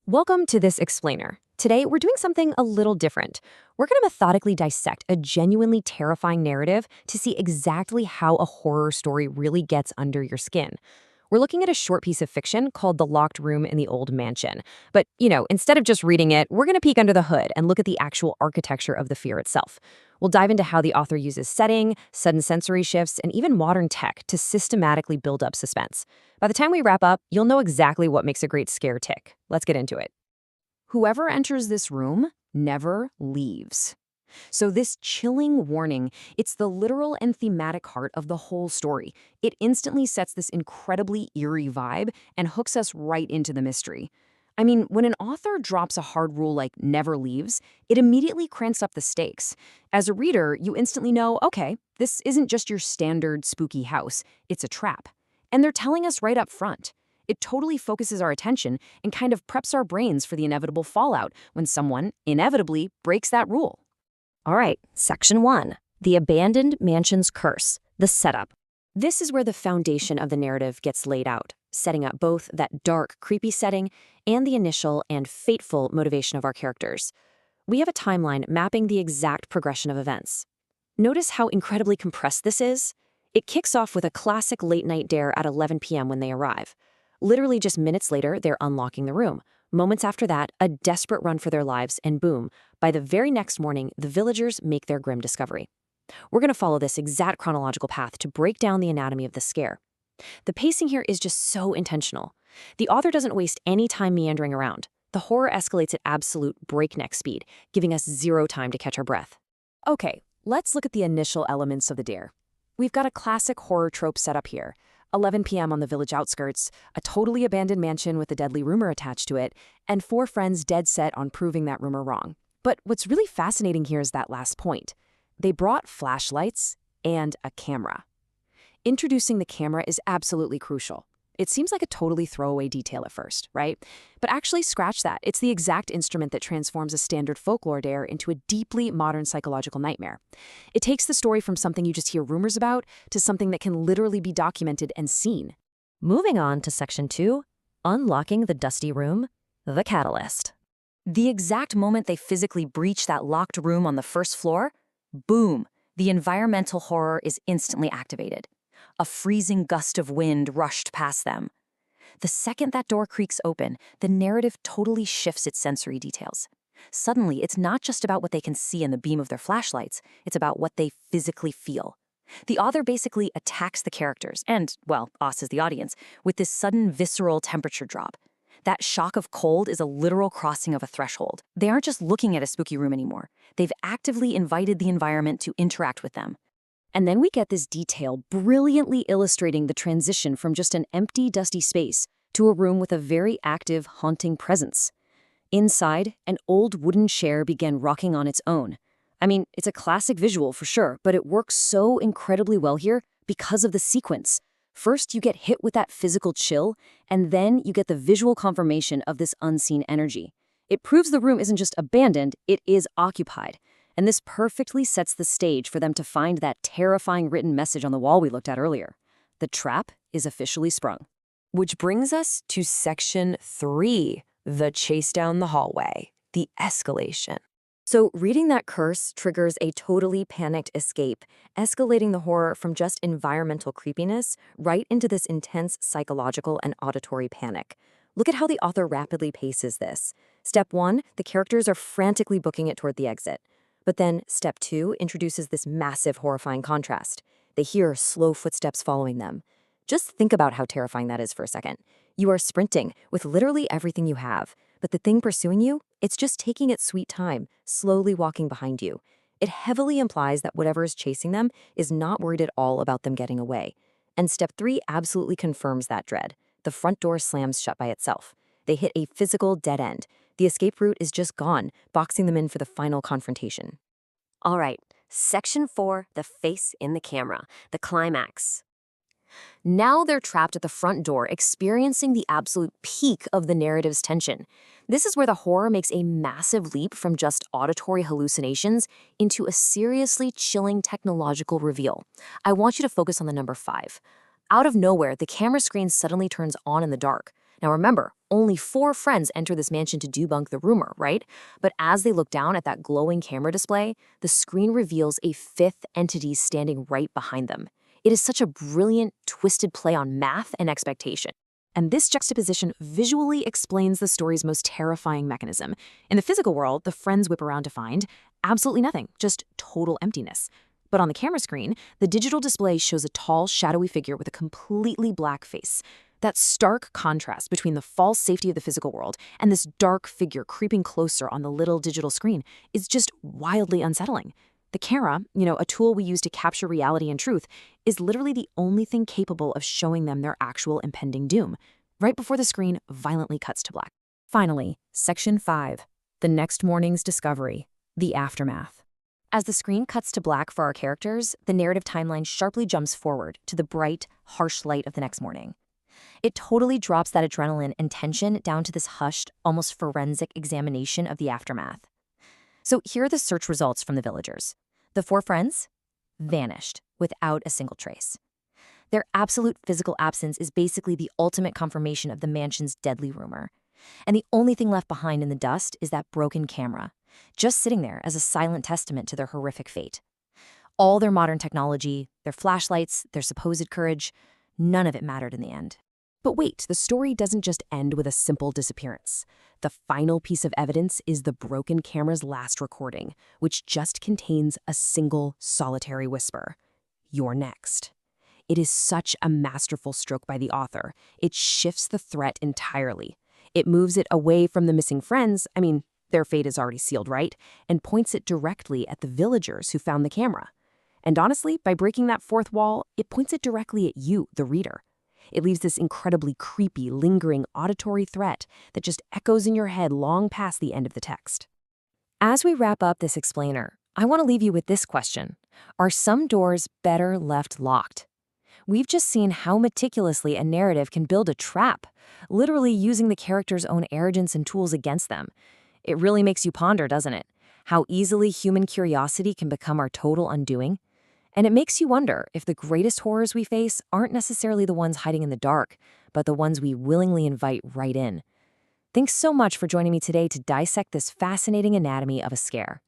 Welcome to this explainer. Today, we're doing something a little different. We're going to methodically dissect a genuinely terrifying narrative to see exactly how a horror story really gets under your skin. We're looking at a short piece of fiction called The Locked Room in the Old Mansion. But, instead of just reading it, we're going to peek under the hood and look at the actual architecture of the fear itself. We'll dive into how the author uses setting, sudden sensory shifts, and even modern tech to systematically build up suspense. By the time we wrap up, you'll know exactly what makes a great scare tick. Let's get into it. Whoever enters this room never leaves. So this chilling warning, it's the literal and thematic heart of the whole story. It instantly sets this incredibly eerie vibe and hooks us right into the mystery. I mean, when an author drops a hard rule like never leaves, it immediately cranks up the stakes. As a reader, you instantly know, okay, this isn't just your standard spooky house, it's a trap. And they're telling us right up front. It totally focuses our attention and kind of preps our brains for the inevitable fallout when someone, inevitably, breaks that rule. All right, Section 1, The Abandoned Mansion's Curse, the setup. This is where the foundation of the narrative gets laid out, setting up both that dark, creepy setting and the initial and fateful motivation of our characters. We have a timeline mapping the exact progression of events. Notice how incredibly compressed this is? It kicks off with a classic late-night dare at 11 p.m. when they arrive. Literally just minutes later, they're unlocking the room. Moments after that, a desperate run for their lives, and boom, by the very next morning, the villagers make their grim discovery. We're going to follow this exact chronological path to break down the anatomy of the scare. The pacing here is just so intentional. The author doesn't waste any time meandering around. The horror escalates at absolute breakneck speed, giving us zero time to catch our breath. Okay, let's look at the initial elements of the dare. We've got a classic horror trope set up here. 11 p.m. on the village outskirts, a totally abandoned mansion with a deadly rumor attached to it, and 4 friends dead set on proving that rumor wrong. But what's really fascinating here is that last point. They brought flashlights and a camera. Introducing the camera is absolutely crucial. It seems like a totally throwaway detail at first, right? But actually scratch that. It's the exact instrument that transforms a standard folklore dare into a deeply modern psychological nightmare. It takes the story from something you just hear rumors about to something that can literally be documented and seen. Moving on to Section 2, Unlocking the Dusty Room, the Catalyst. The exact moment they physically breach that locked room on the first floor, boom, the environmental horror is instantly activated. A freezing gust of wind rushed past them. The second that door creaks open, the narrative totally shifts its sensory details. Suddenly, it's not just about what they can see in the beam of their flashlights, it's about what they physically feel. The author basically attacks the characters, and, well, us as the audience, with this sudden visceral temperature drop. That shock of cold is a literal crossing of a threshold. They aren't just looking at a spooky room anymore. They've actively invited the environment to interact with them. And then we get this detail brilliantly illustrating the transition from just an empty, dusty space to a room with a very active, haunting presence. Inside, an old wooden chair began rocking on its own. I mean, it's a classic visual for sure, but it works so incredibly well here because of the sequence. First, you get hit with that physical chill, and then you get the visual confirmation of this unseen energy. It proves the room isn't just abandoned, it is occupied. And this perfectly sets the stage for them to find that terrifying written message on the wall we looked at earlier. The trap is officially sprung. Which brings us to Section 3, the chase down the hallway, the escalation. So reading that curse triggers a totally panicked escape, escalating the horror from just environmental creepiness right into this intense psychological and auditory panic. Look at how the author rapidly paces this. Step 1, the characters are frantically booking it toward the exit. But then, Step 2 introduces this massive, horrifying contrast. They hear slow footsteps following them. Just think about how terrifying that is for a second. You are sprinting with literally everything you have, but the thing pursuing you, it's just taking its sweet time, slowly walking behind you. It heavily implies that whatever is chasing them is not worried at all about them getting away. And Step 3 absolutely confirms that dread. The front door slams shut by itself. They hit a physical dead end. The escape route is just gone, boxing them in for the final confrontation. All right, Section 4, The Face in the Camera, the climax. Now they're trapped at the front door, experiencing the absolute peak of the narrative's tension. This is where the horror makes a massive leap from just auditory hallucinations into a seriously chilling technological reveal. I want you to focus on the number 5. Out of nowhere, the camera screen suddenly turns on in the dark. Now remember, only 4 friends enter this mansion to debunk the rumor, right? But as they look down at that glowing camera display, the screen reveals a 5th entity standing right behind them. It is such a brilliant, twisted play on math and expectation. And this juxtaposition visually explains the story's most terrifying mechanism. In the physical world, the friends whip around to find absolutely nothing, just total emptiness. But on the camera screen, the digital display shows a tall, shadowy figure with a completely black face. That stark contrast between the false safety of the physical world and this dark figure creeping closer on the little digital screen is just wildly unsettling. The camera, a tool we use to capture reality and truth, is literally the only thing capable of showing them their actual impending doom, right before the screen violently cuts to black. Finally, Section 5, the next morning's discovery, the aftermath. As the screen cuts to black for our characters, the narrative timeline sharply jumps forward to the bright, harsh light of the next morning. It totally drops that adrenaline and tension down to this hushed, almost forensic examination of the aftermath. So here are the search results from the villagers. The 4 friends vanished without a single trace. Their absolute physical absence is basically the ultimate confirmation of the mansion's deadly rumor. And the only thing left behind in the dust is that broken camera, just sitting there as a silent testament to their horrific fate. All their modern technology, their flashlights, their supposed courage, none of it mattered in the end. But wait, the story doesn't just end with a simple disappearance. The final piece of evidence is the broken camera's last recording, which just contains a single solitary whisper. "You're next." It is such a masterful stroke by the author. It shifts the threat entirely. It moves it away from the missing friends, their fate is already sealed, right? And points it directly at the villagers who found the camera. And honestly, by breaking that 4th wall, it points it directly at you, the reader. It leaves this incredibly creepy, lingering auditory threat that just echoes in your head long past the end of the text. As we wrap up this explainer, I want to leave you with this question. Are some doors better left locked? We've just seen how meticulously a narrative can build a trap, literally using the character's own arrogance and tools against them. It really makes you ponder, doesn't it? How easily human curiosity can become our total undoing. And it makes you wonder if the greatest horrors we face aren't necessarily the ones hiding in the dark, but the ones we willingly invite right in. Thanks so much for joining me today to dissect this fascinating anatomy of a scare.